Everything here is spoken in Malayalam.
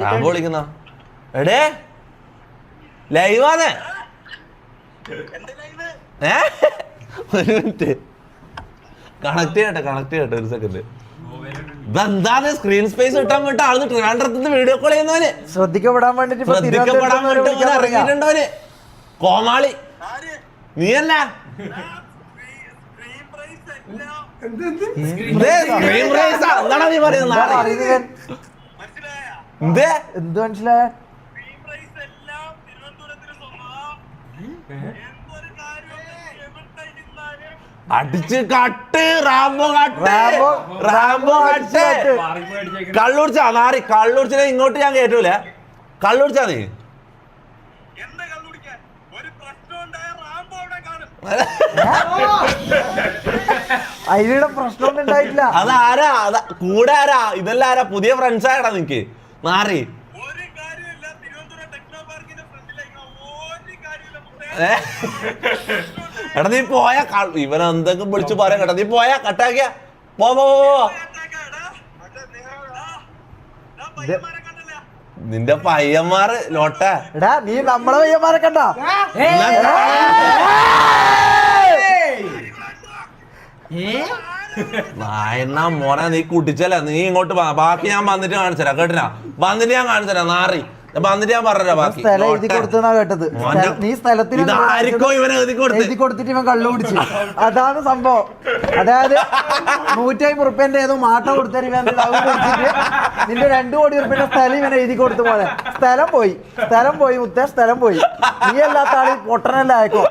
റാംബോ വിളിക്കുന്ന എടേ ലൈവാണ്. ഒരു മിനിറ്റ് കണക്ട് ചെയ്യട്ടെ ഒരു സെക്കൻഡ്. ഇതെന്താണ് സ്ക്രീൻ സ്പേസ് കിട്ടാൻ വേണ്ടി ആള് ട്രിവാൻഡ്രത്ത് വീഡിയോ കോൾ ചെയ്യുന്നവന് ശ്രദ്ധിക്കപ്പെടാൻ വേണ്ടി ഇറങ്ങിയിട്ടുണ്ടവന്. കോമാളി നീയല്ല എന്താണോ നീ പറയുന്നത്? എന്ത് മനസ്സിലായ അടിച്ച് കട്ട് റാംബോ കട്ട് കള്ളുടിച്ചാ നാറി. കള്ളുടിച്ചാ ഇങ്ങോട്ട് ഞാൻ കേറ്റൂല. കള്ളുടിച്ചാ നീ അതിലൂടെ പ്രശ്നമൊന്നും ഉണ്ടായിട്ടില്ല. അതാരാ കൂടെ ആരാ? ഇതെല്ലാം ആരാ? പുതിയ ഫ്രണ്ട്സ് ആയടാ നിനക്ക് നാറി. എടാ നീ പോയാ ഇവൻ എന്തൊക്കെ വിളിച്ചു പറയാ കേട്ടോ. നീ പോയാ കട്ടാക്കിയ പോ. നിന്റെ പയ്യന്മാര് ലോട്ട. എടാ നീ നമ്മളെ പയ്യന്മാരെ കണ്ടോ? നായണ്ണ മോനെ നീ കുട്ടിച്ചല്ല. നീ ഇങ്ങോട്ട് ബാക്കി ഞാൻ വന്നിട്ട് കാണിച്ചരാ കേട്ടിനാ. വന്നിട്ട് ഞാൻ കാണിച്ചരാ നാറി. വന്നിട്ട് ഞാൻ പറഞ്ഞ ബാക്കി കേട്ടത്. നീ സ്ഥലത്തിന് എഴുതി കൊടുത്തിട്ട് ഇവൻ കള്ളു കുടിച്ചു. അതാണ് സംഭവം. അതായത് 150 റുപ്യന്റെ ഏതോ മാട്ട കൊടുത്തത് ഇവൻ നിന്റെ 2 കോടി റുപ്യന്റെ സ്ഥലം ഇവൻ എഴുതി കൊടുത്തു പോലെ. സ്ഥലം പോയി മുത്തേ, സ്ഥലം പോയി. നീ അല്ലാത്ത ആള് പൊട്ടനല്ല ആയിക്കോ.